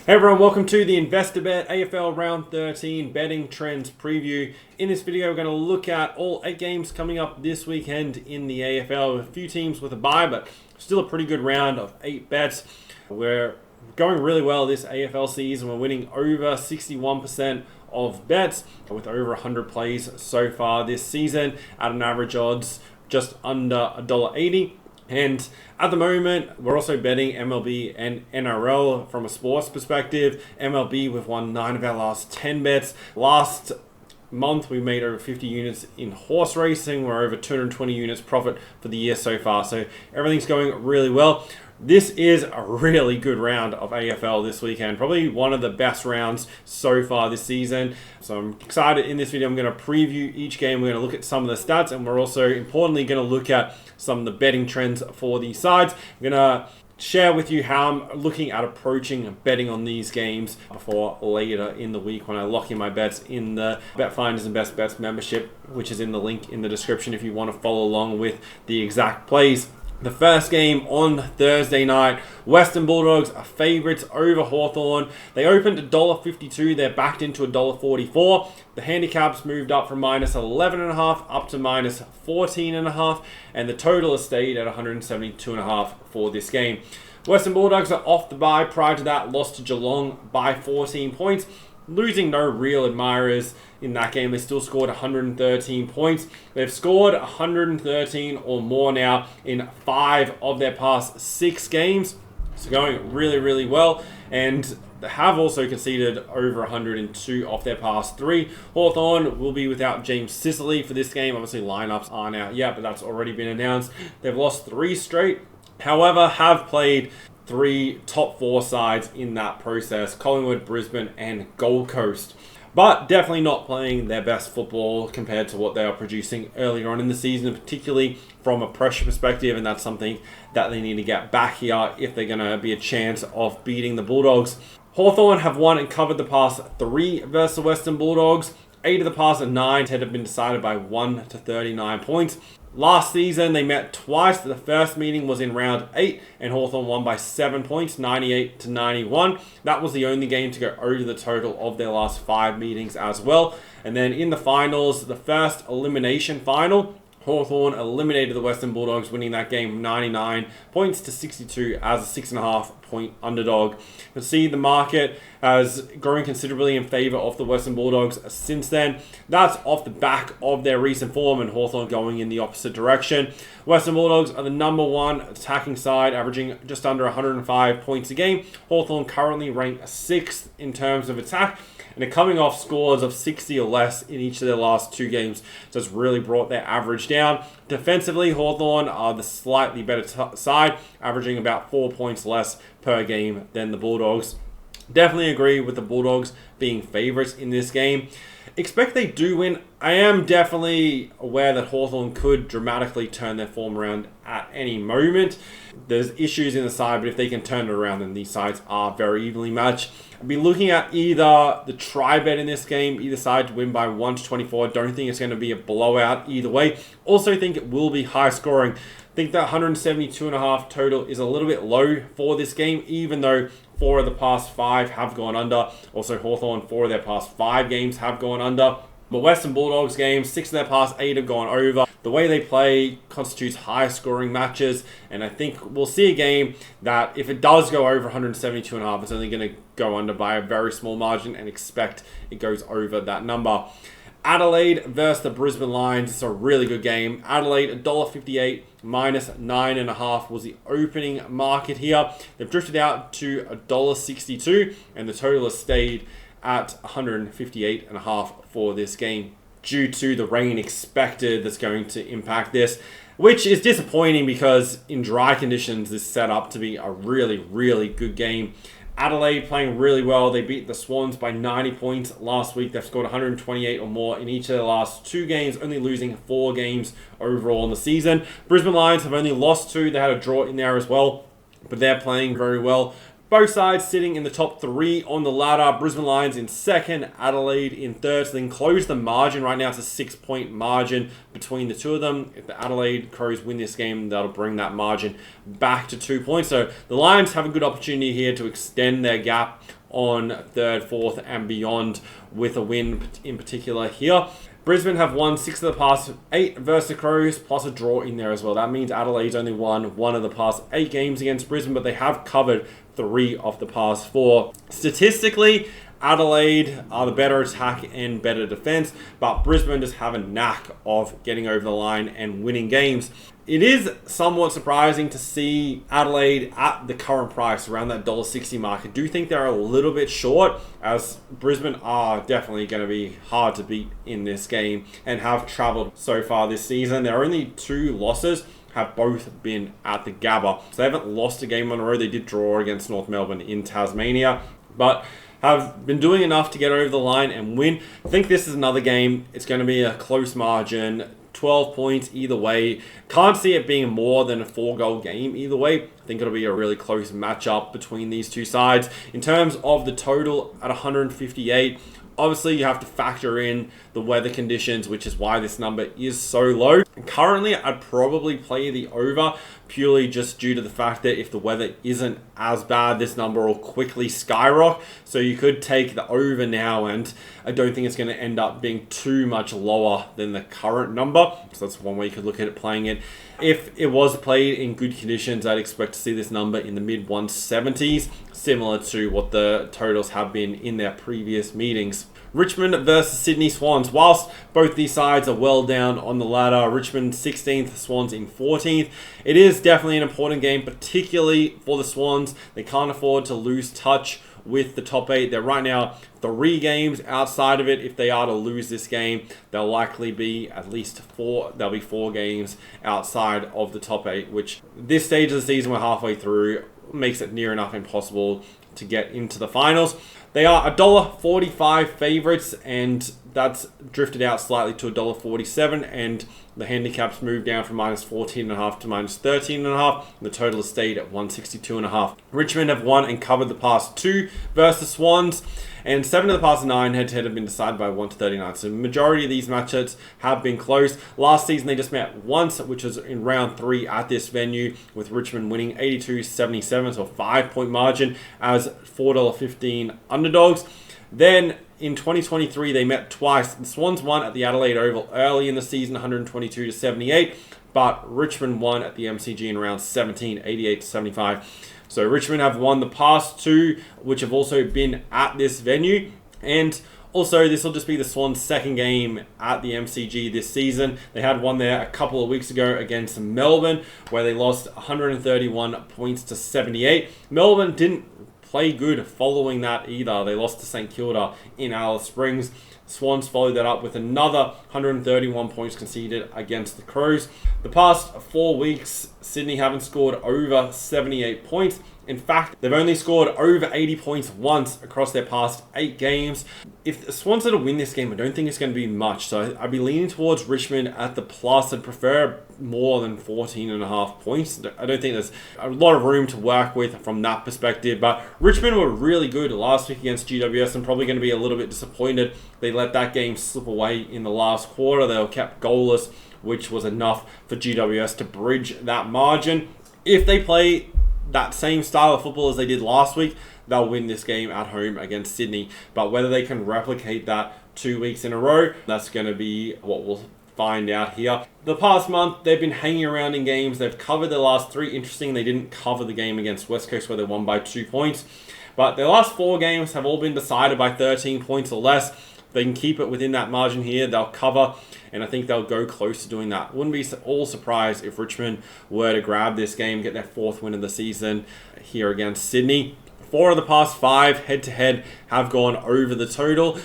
Hey everyone, welcome to the investor.bet AFL Round 13 betting trends preview. In this video, we're going to look at all 8 games coming up this weekend in the AFL. A few teams with a bye, but still a pretty good round of 8 bets. We're going really well this AFL season. We're winning over 61% of bets with over 100 plays so far this season at an average odds just under $1.80. And at the moment, we're also betting MLB and NRL from a sports perspective. MLB, we've won 9 of our last 10 bets. Last month, we made over 50 units in horse racing. We're over 220 units profit for the year so far. So everything's going really well. This is a really good round of AFL this weekend. Probably one of the best rounds so far this season. So I'm excited. In this video, I'm going to preview each game. We're going to look at some of the stats, and we're also importantly going to look at some of the betting trends for these sides. I'm going to share with you how I'm looking at approaching betting on these games before later in the week when I lock in my bets in the Bet Finders and Best Bets membership, which is in the link in the description if you want to follow along with the exact plays. The first game on Thursday night, Western Bulldogs are favourites over Hawthorn. They opened $1.52, they're backed into $1.44. The handicaps moved up from minus 11.5 up to minus 14.5, and the total has stayed at 172.5 for this game. Western Bulldogs are off the bye. Prior to that, lost to Geelong by 14 points. Losing no real admirers in that game. They still scored 113 points. They've scored 113 or more now in 5 of their past 6 games. So going really, really well. And they have also conceded over 102 off their past 3. Hawthorn will be without James Sicily for this game. Obviously, lineups aren't out yet, but that's already been announced. They've lost 3 straight. However, have played 3 top 4 sides in that process: Collingwood, Brisbane, and Gold Coast. But definitely not playing their best football compared to what they are producing earlier on in the season, particularly from a pressure perspective, and that's something that they need to get back here if they're going to be a chance of beating the Bulldogs. Hawthorn have won and covered the past 3 versus the Western Bulldogs. 8 of the past 9 have been decided by 1 to 39 points. Last season, they met twice. The first meeting was in round 8, and Hawthorn won by 7 points, 98 to 91. That was the only game to go over the total of their last 5 meetings as well. And then in the finals, the first elimination final, Hawthorn eliminated the Western Bulldogs, winning that game 99 points to 62 as a 6.5 point underdog. You'll see the market has grown considerably in favour of the Western Bulldogs since then. That's off the back of their recent form, and Hawthorn going in the opposite direction. Western Bulldogs are the number 1 attacking side, averaging just under 105 points a game. Hawthorn currently ranked 6th in terms of attack, and they're coming off scores of 60 or less in each of their last 2 games. So it's really brought their average down. Defensively, Hawthorn are the slightly better side, averaging about 4 points less per game than the Bulldogs. Definitely agree with the Bulldogs being favourites in this game. Expect they do win. I am definitely aware that Hawthorn could dramatically turn their form around at any moment. There's issues in the side, but if they can turn it around, then these sides are very evenly matched. I'll be looking at either the try bet in this game, either side to win by 1 to 24. Don't think it's going to be a blowout either way. Also think it will be high scoring. Think that 172.5 total is a little bit low for this game, even though 4 of the past 5 have gone under. Also, Hawthorn, 4 of their past 5 games have gone under. But Western Bulldogs games, 6 of their past 8 have gone over. The way they play constitutes high-scoring matches, and I think we'll see a game that, if it does go over 172.5, it's only going to go under by a very small margin, and expect it goes over that number. Adelaide versus the Brisbane Lions. It's a really good game. Adelaide, $1.58, minus 9.5 was the opening market here. They've drifted out to $1.62, and the total has stayed at 158.5 for this game due to the rain expected that's going to impact this, which is disappointing because in dry conditions this is set up to be a really, really good game. Adelaide playing really well. They beat the Swans by 90 points last week. They've scored 128 or more in each of their last 2 games, only losing 4 games overall in the season. Brisbane Lions have only lost 2. They had a draw in there as well, but they're playing very well. Both sides sitting in the top 3 on the ladder. Brisbane Lions in 2nd, Adelaide in 3rd. So they can close the margin right now. It's a 6-point margin between the 2 of them. If the Adelaide Crows win this game, that'll bring that margin back to 2 points. So the Lions have a good opportunity here to extend their gap on third, fourth, and beyond with a win in particular here. Brisbane have won 6 of the past 8 versus the Crows, plus a draw in there as well. That means Adelaide's only won 1 of the past 8 games against Brisbane, but they have covered 3 of the past 4. Statistically, Adelaide are the better attack and better defense, but Brisbane just have a knack of getting over the line and winning games. It is somewhat surprising to see Adelaide at the current price, around that $1.60 mark. I do think they're a little bit short, as Brisbane are definitely going to be hard to beat in this game and have travelled so far this season. Their only 2 losses have both been at the Gabba. So they haven't lost a game on a row. They did draw against North Melbourne in Tasmania, but have been doing enough to get over the line and win. I think this is another game. It's going to be a close margin, 12 points either way. Can't see it being more than a 4-goal game either way. I think it'll be a really close matchup between these two sides. In terms of the total at 158, obviously you have to factor in the weather conditions, which is why this number is so low. Currently, I'd probably play the over, purely just due to the fact that if the weather isn't as bad, this number will quickly skyrocket. So you could take the over now, and I don't think it's going to end up being too much lower than the current number. So that's one way you could look at it, playing it. If it was played in good conditions, I'd expect to see this number in the mid 170s, similar to what the totals have been in their previous meetings. Richmond versus Sydney Swans. Whilst both these sides are well down on the ladder, Richmond 16th, Swans in 14th. It is definitely an important game, particularly for the Swans. They can't afford to lose touch with the top 8. They're right now 3 games outside of it. If they are to lose this game, they'll likely be at least 4. There'll be 4 games outside of the top 8, which this stage of the season, we're halfway through, makes it near enough impossible to get into the finals. They are $1.45 favourites, and that's drifted out slightly to $1.47, and the handicaps moved down from -14.5 to -13.5. The total has stayed at 162.5. Richmond have won and covered the past 2 versus Swans, and 7 of the past 9 head-to-head have been decided by 1-39. So the majority of these matchups have been close. Last season they just met once, which was in round 3 at this venue, with Richmond winning 82-77, so a 5-point margin as $4.15 underdogs. Then in 2023, they met twice. The Swans won at the Adelaide Oval early in the season, 122-78, but Richmond won at the MCG in round 17, 88-75. So Richmond have won the past 2, which have also been at this venue. And also, this will just be the Swans' second game at the MCG this season. They had one there a couple of weeks ago against Melbourne, where they lost 131 points to 78. Melbourne didn't play good following that either. They lost to St Kilda in Alice Springs. Swans followed that up with another 131 points conceded against the Crows. The past 4 weeks, Sydney haven't scored over 78 points. In fact, they've only scored over 80 points once across their past 8 games. If the Swans are to win this game, I don't think it's going to be much. So I'd be leaning towards Richmond at the plus. I'd prefer more than 14.5 points. I don't think there's a lot of room to work with from that perspective. But Richmond were really good last week against GWS. I'm probably going to be a little bit disappointed they let that game slip away in the last quarter. They were kept goalless, which was enough for GWS to bridge that margin. If they play that same style of football as they did last week, they'll win this game at home against Sydney. But whether they can replicate that 2 weeks in a row, that's going to be what we'll find out here. The past month, they've been hanging around in games. They've covered their last 3. Interesting, they didn't cover the game against West Coast where they won by 2 points. But their last 4 games have all been decided by 13 points or less. They can keep it within that margin here. They'll cover, and I think they'll go close to doing that. Wouldn't be all surprised if Richmond were to grab this game, get their 4th win of the season here against Sydney. 4 of the past 5 head-to-head have gone over the total.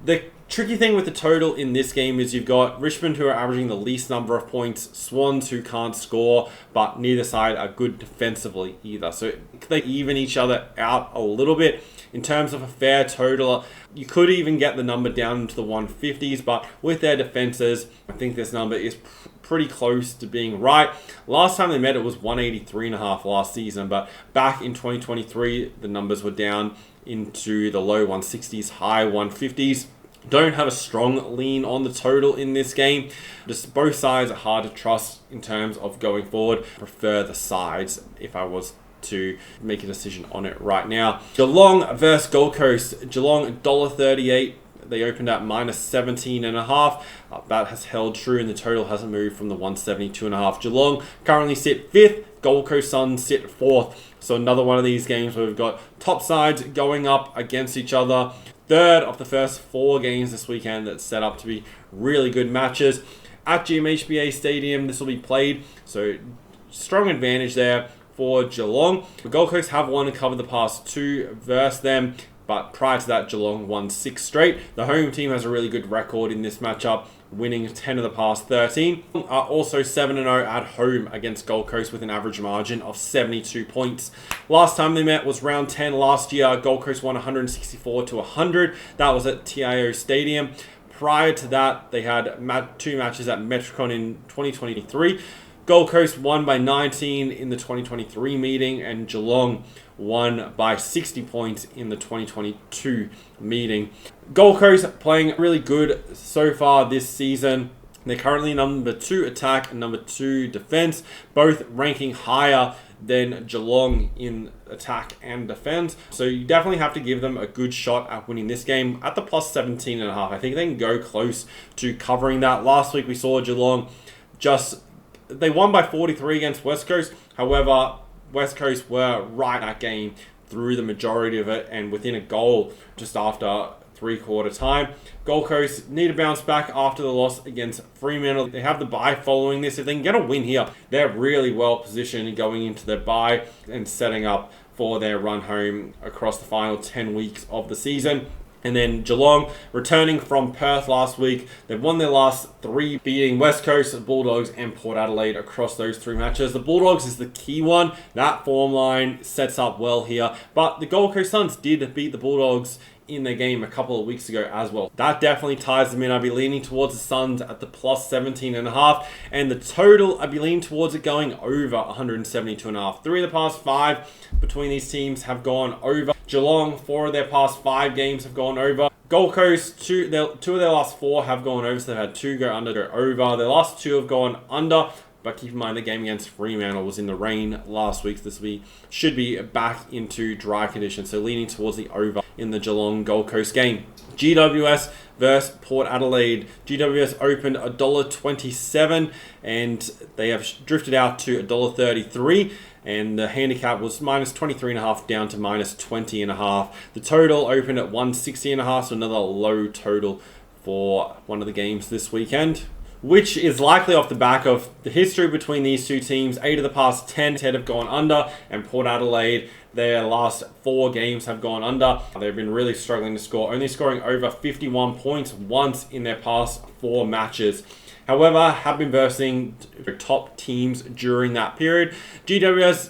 The tricky thing with the total in this game is you've got Richmond, who are averaging the least number of points, Swans, who can't score, but neither side are good defensively either. So they even each other out a little bit. In terms of a fair total, you could even get the number down into the 150s, but with their defenses, I think this number is pretty close to being right. Last time they met, it was 183.5 last season, but back in 2023, the numbers were down into the low 160s, high 150s. Don't have a strong lean on the total in this game. Just both sides are hard to trust in terms of going forward. Prefer the sides if I was to make a decision on it right now. Geelong versus Gold Coast. Geelong $1.38. They opened at -17.5. That has held true, and the total hasn't moved from the 172.5. Geelong currently sit 5th. Gold Coast Suns sit 4th. So another one of these games where we've got top sides going up against each other. Third of the first 4 games this weekend that's set up to be really good matches. At GMHBA Stadium, this will be played. So strong advantage there for Geelong. The Gold Coast have won and covered the past 2 versus them. But prior to that, Geelong won 6 straight. The home team has a really good record in this matchup, winning 10 of the past 13. Are also 7-0 at home against Gold Coast with an average margin of 72 points. Last time they met was round 10 last year. Gold Coast won 164-100. That was at TIO Stadium. Prior to that, they had 2 matches at Metricon in 2023. Gold Coast won by 19 in the 2023 meeting, and Geelong won by 60 points in the 2022 meeting. Gold Coast playing really good so far this season. They're currently number 2 attack and number 2 defense, both ranking higher than Geelong in attack and defense. So you definitely have to give them a good shot at winning this game at the +17.5. I think they can go close to covering that. Last week we saw Geelong they won by 43 against West Coast. However, West Coast were right in that game through the majority of it and within a goal just after 3/4 time. Gold Coast need to bounce back after the loss against Fremantle. They have the bye following this. If they can get a win here, they're really well positioned going into their bye and setting up for their run home across the final 10 weeks of the season. And then Geelong, returning from Perth last week, they've won their last 3, beating West Coast, Bulldogs, and Port Adelaide across those 3 matches. The Bulldogs is the key one. That form line sets up well here. But the Gold Coast Suns did beat the Bulldogs in their game a couple of weeks ago as well. That definitely ties them in. I'd be leaning towards the Suns at the +17.5, and the total, I'd be leaning towards it going over 172.5. 3 of the past 5 between these teams have gone over. Geelong, 4 of their past 5 games have gone over. Gold Coast, 2 of their last 4 have gone over, so they've had 2 go under, go over. Their last 2 have gone under. But keep in mind the game against Fremantle was in the rain last week. So this week should be back into dry conditions. So leaning towards the over in the Geelong Gold Coast game. GWS versus Port Adelaide. GWS opened $1.27 and they have drifted out to $1.33. And the handicap was -23.5 down to -20.5. The total opened at 160.5, so another low total for one of the games this weekend, which is likely off the back of the history between these 2 teams. 8 of the past 10 have gone under, and Port Adelaide, their last 4 games have gone under. They've been really struggling to score, only scoring over 51 points once in their past 4 matches. However, have been versing top teams during that period. GWS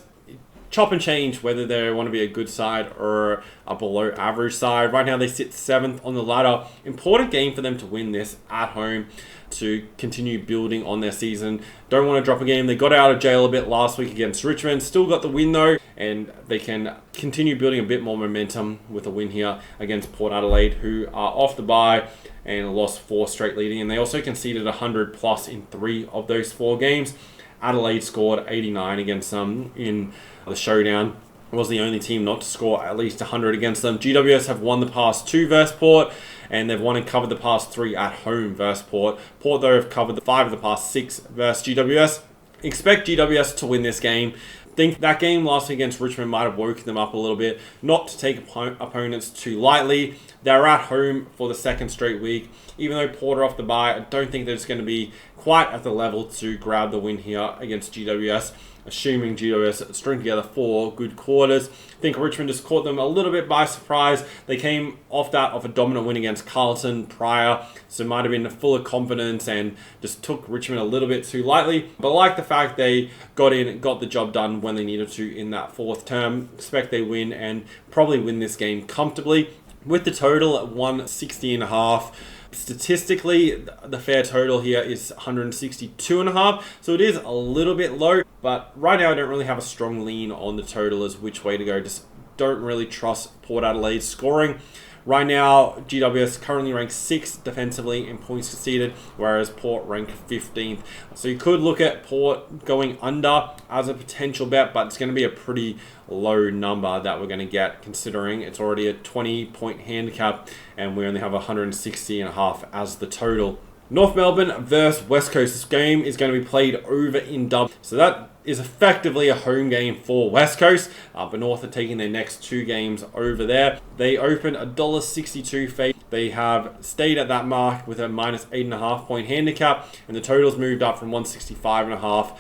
chop and change whether they want to be a good side or a below average side. Right now they sit 7th on the ladder. Important game for them to win this at home to continue building on their season. Don't want to drop a game. They got out of jail a bit last week against Richmond. Still got the win though, and they can continue building a bit more momentum with a win here against Port Adelaide, who are off the bye and lost 4 straight leading. And they also conceded 100 plus in 3 of those 4 games. Adelaide scored 89 against them in the showdown. Was the only team not to score at least 100 against them. GWS have won the past 2 versus Port, and they've won and covered the past 3 at home versus Port. Port, though, have covered the 5 of the past 6 versus GWS. Expect GWS to win this game. Think that game last week against Richmond might have woken them up a little bit. Not to take opponents too lightly. They're at home for the 2nd straight week. Even though Port are off the bye, I don't think that it's going to be quite at the level to grab the win here against GWS. Assuming GWS string together 4 good quarters. I think Richmond just caught them a little bit by surprise. They came off a dominant win against Carlton prior, so might have been full of confidence and just took Richmond a little bit too lightly. But I like the fact they got the job done when they needed to in that 4th term. Expect they win and probably win this game comfortably. With the total at 160.5. Statistically, the fair total here is 162.5, so it is a little bit low, but right now I don't really have a strong lean on the total as which way to go. Just don't really trust Port Adelaide scoring. Right now, GWS currently ranks 6th defensively in points conceded, whereas Port rank 15th. So you could look at Port going under as a potential bet, but it's going to be a pretty low number that we're going to get, considering it's already a 20-point handicap and we only have 160.5 as the total. North Melbourne versus West Coast. This game is going to be played over in Dublin. So that is effectively a home game for West Coast. But North are taking their next 2 games over there. They opened $1.62 fade. They have stayed at that mark with a minus 8.5 point handicap. And the totals moved up from 165.5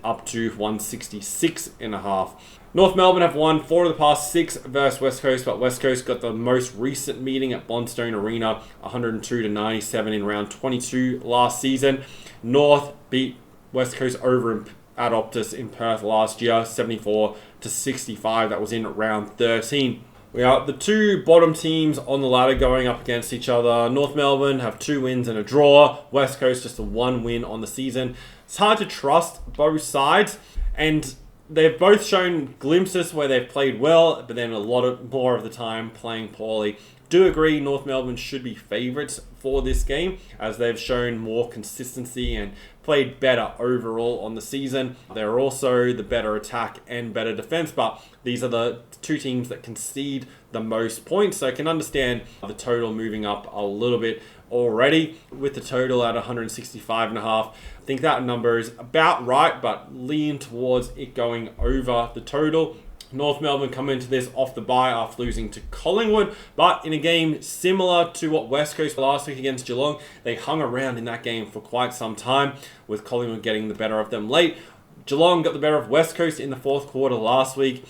up to 166.5. North Melbourne have won 4 of the past 6 versus West Coast, but West Coast got the most recent meeting at Bonstone Arena, 102-97 in round 22 last season. North beat West Coast over at Optus in Perth last year, 74-65. That was in round 13. We are the 2 bottom teams on the ladder going up against each other. North Melbourne have 2 wins and a draw. West Coast just a 1 win on the season. It's hard to trust both sides, and they've both shown glimpses where they've played well, but then more of the time playing poorly. Do agree North Melbourne should be favourites for this game, as they've shown more consistency and played better overall on the season. They're also the better attack and better defence, but these are the 2 teams that concede the most points, so I can understand the total moving up a little bit already with the total at 165.5. I think that number is about right, but lean towards it going over the total. North Melbourne come into this off the bye after losing to Collingwood, but in a game similar to what West Coast last week against Geelong, they hung around in that game for quite some time, with Collingwood getting the better of them late. Geelong got the better of West Coast in the 4th quarter last week.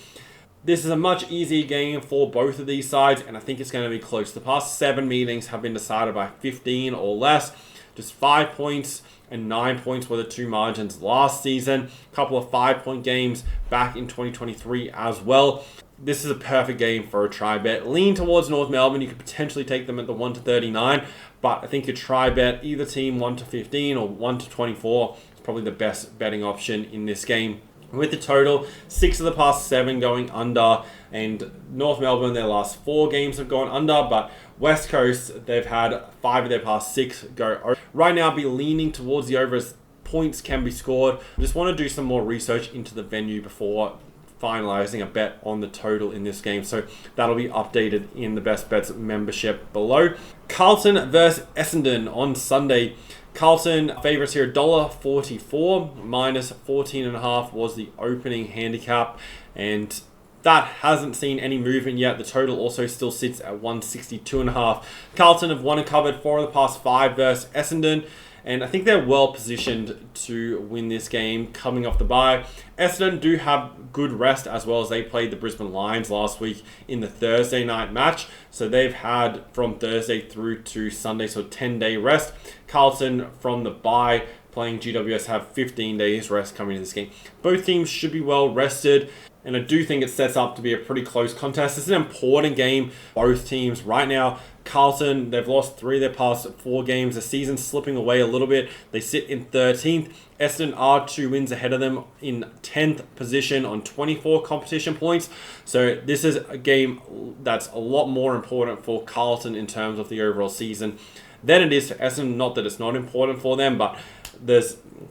This is a much easier game for both of these sides, and I think it's going to be close. The past 7 meetings have been decided by 15 or less. Just 5 points and 9 points were the 2 margins last season. A couple of 5-point games back in 2023 as well. This is a perfect game for a try bet. Lean towards North Melbourne. You could potentially take them at the 1-39, but I think a try bet, either team 1-15 or 1-24, is probably the best betting option in this game. With the total, 6 of the past 7 going under, and North Melbourne, their last 4 games have gone under, but West Coast, they've had 5 of their past 6 go over. Right now, I'll be leaning towards the over as points can be scored. I just want to do some more research into the venue before finalizing a bet on the total in this game, so that'll be updated in the Best Bets membership below. Carlton versus Essendon on Sunday. Carlton favourites here $1.44, minus 14.5 was the opening handicap, and that hasn't seen any movement yet. The total also still sits at 162.5. Carlton have won and covered 4 of the past 5 versus Essendon, and I think they're well positioned to win this game coming off the bye. Essendon do have good rest, as well as they played the Brisbane Lions last week in the Thursday night match. So they've had from Thursday through to Sunday, so 10-day rest. Carlton from the bye playing GWS have 15 days rest coming into this game. Both teams should be well rested, and I do think it sets up to be a pretty close contest. It's an important game. Both teams right now, Carlton, they've lost 3 of their past 4 games. The season's slipping away a little bit. They sit in 13th. Essendon are 2 wins ahead of them in 10th position on 24 competition points. So this is a game that's a lot more important for Carlton in terms of the overall season than it is for Essendon. Not that it's not important for them, but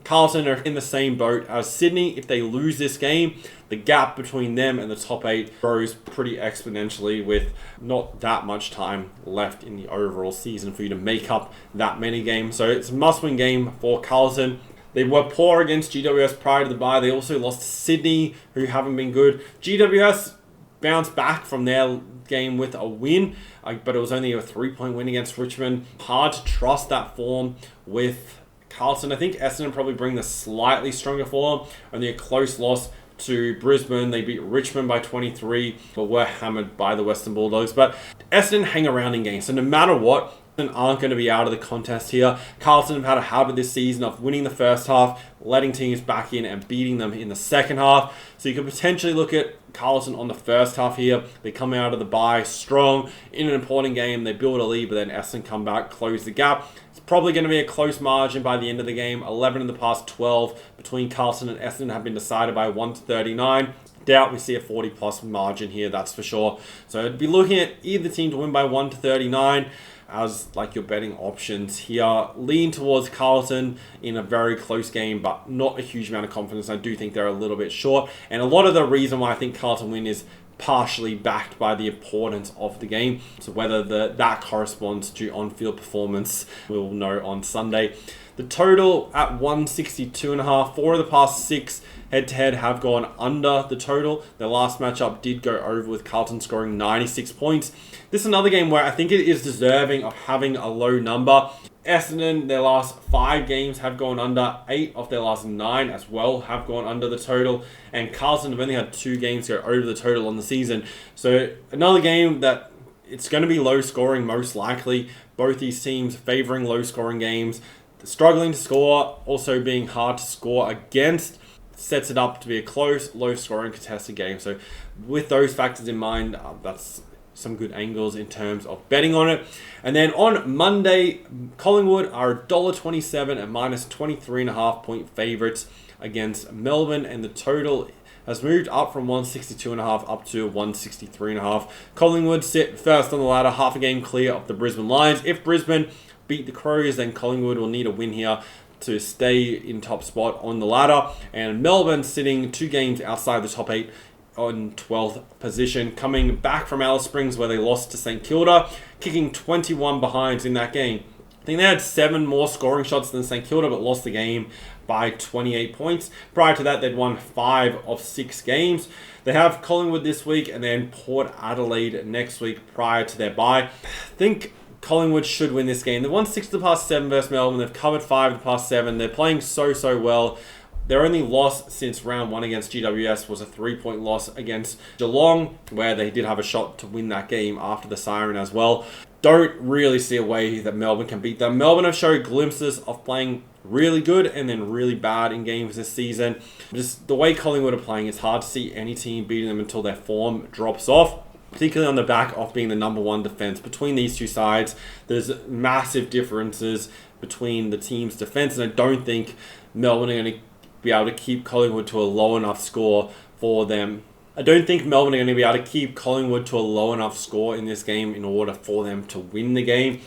Carlton are in the same boat as Sydney. If they lose this game, the gap between them and the top 8 grows pretty exponentially, with not that much time left in the overall season for you to make up that many games. So it's a must-win game for Carlton. They were poor against GWS prior to the bye. They also lost to Sydney, who haven't been good. GWS bounced back from their game with a win, but it was only a 3-point win against Richmond. Hard to trust that form with Carlton. I think Essendon probably bring the slightly stronger form. Only a close loss to Brisbane. They beat Richmond by 23, but were hammered by the Western Bulldogs. But Essendon hang around in games, so no matter what, aren't going to be out of the contest here. Carlton have had a habit this season of winning the first half, letting teams back in and beating them in the second half. So you could potentially look at Carlton on the first half here. They come out of the bye strong in an important game. They build a lead, but then Essendon come back, close the gap. It's probably going to be a close margin by the end of the game. 11 in the past 12 between Carlton and Essendon have been decided by 1-39. Doubt we see a 40+ margin here, that's for sure. So I'd be looking at either team to win by 1-39 as like your betting options here. Lean towards Carlton in a very close game, but not a huge amount of confidence. I do think they're a little bit short. And a lot of the reason why I think Carlton win is partially backed by the importance of the game. So whether that corresponds to on-field performance, we'll know on Sunday. The total at 162.5. 4 of the past 6 head-to-head have gone under the total. Their last matchup did go over with Carlton scoring 96 points. This is another game where I think it is deserving of having a low number. Essendon, their last 5 games have gone under. 8 of their last 9 as well have gone under the total. And Carlton have only had 2 games go over the total on the season. So another game that it's going to be low scoring most likely. Both these teams favoring low scoring games. Struggling to score, also being hard to score against, sets it up to be a close, low-scoring, contested game. So with those factors in mind, that's some good angles in terms of betting on it. And then on Monday, Collingwood are $1.27 at minus 23.5 point favourites against Melbourne, and the total has moved up from 162.5 up to 163.5. Collingwood sit first on the ladder, half a game clear of the Brisbane Lions. If Brisbane beat the Crows, then Collingwood will need a win here to stay in top spot on the ladder. And Melbourne sitting 2 games outside the top 8 on 12th position, coming back from Alice Springs where they lost to St Kilda, kicking 21 behinds in that game. I think they had 7 more scoring shots than St Kilda, but lost the game by 28 points. Prior to that, they'd won 5 of 6 games. They have Collingwood this week and then Port Adelaide next week prior to their bye. I think Collingwood should win this game. They've won 6 of the past 7 versus Melbourne. They've covered 5 of the past 7. They're playing so well. Their only loss since round 1 against GWS was a 3-point loss against Geelong, where they did have a shot to win that game after the siren as well. Don't really see a way that Melbourne can beat them. Melbourne have showed glimpses of playing really good and then really bad in games this season. Just the way Collingwood are playing, it's hard to see any team beating them until their form drops off, particularly on the back of being the number 1 defense. Between these two sides, there's massive differences between the team's defense, and I don't think Melbourne are going to be able to keep Collingwood to a low enough score for them. I don't think Melbourne are going to be able to keep Collingwood to a low enough score in this game in order for them to win the game.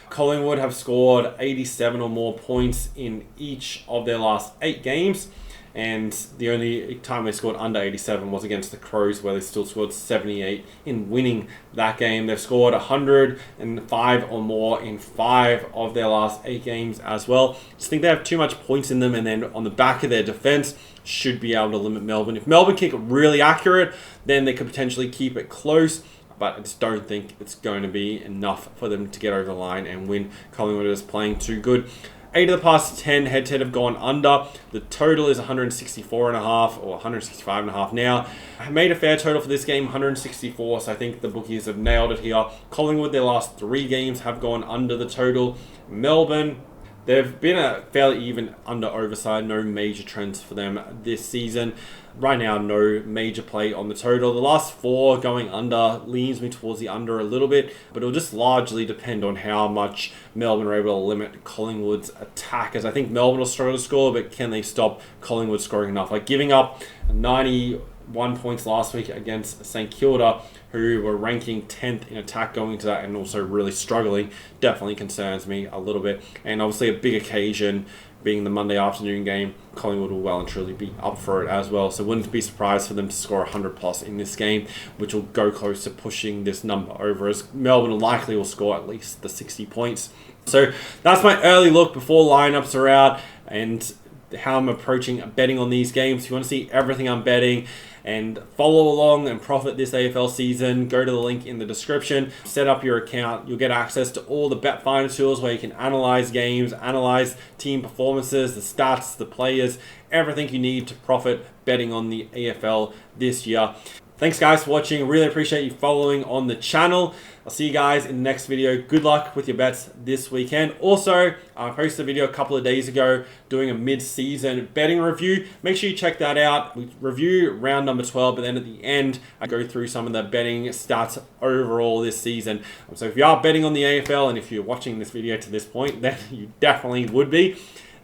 Collingwood have scored 87 or more points in each of their last 8 games. And the only time they scored under 87 was against the Crows, where they still scored 78 in winning that game. They've scored 105 or more in 5 of their last 8 games as well. Just think they have too much points in them, and then on the back of their defense, should be able to limit Melbourne. If Melbourne kick it really accurate, then they could potentially keep it close. But I just don't think it's going to be enough for them to get over the line and win. Collingwood is playing too good. 8 of the past 10 head-to-head have gone under. The total is 164.5 or 165.5 now. I made a fair total for this game, 164, so I think the bookies have nailed it here. Collingwood, their last 3 games have gone under the total. Melbourne, they've been a fairly even under-over side. No major trends for them this season. Right now, no major play on the total. The last 4 going under leans me towards the under a little bit, but it'll just largely depend on how much Melbourne are able to limit Collingwood's attack, as I think Melbourne will struggle to score, but can they stop Collingwood scoring enough? Like giving up 91 points last week against St Kilda, who were ranking 10th in attack going into that and also really struggling, definitely concerns me a little bit. And obviously a big occasion being the Monday afternoon game, Collingwood will well and truly be up for it as well. So wouldn't be surprised for them to score 100 plus in this game, which will go close to pushing this number over, as Melbourne likely will score at least the 60 points. So that's my early look before lineups are out and how I'm approaching betting on these games. If you want to see everything I'm betting and follow along and profit this AFL season, go to the link in the description, set up your account. You'll get access to all the Bet Finder tools where you can analyze games, analyze team performances, the stats, the players, everything you need to profit betting on the AFL this year. Thanks guys for watching. Really appreciate you following on the channel. I'll see you guys in the next video. Good luck with your bets this weekend. Also, I posted a video a couple of days ago doing a mid-season betting review. Make sure you check that out. We review round number 12, but then at the end, I go through some of the betting stats overall this season. So if you are betting on the AFL, and if you're watching this video to this point, then you definitely would be,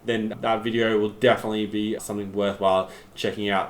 then that video will definitely be something worthwhile checking out.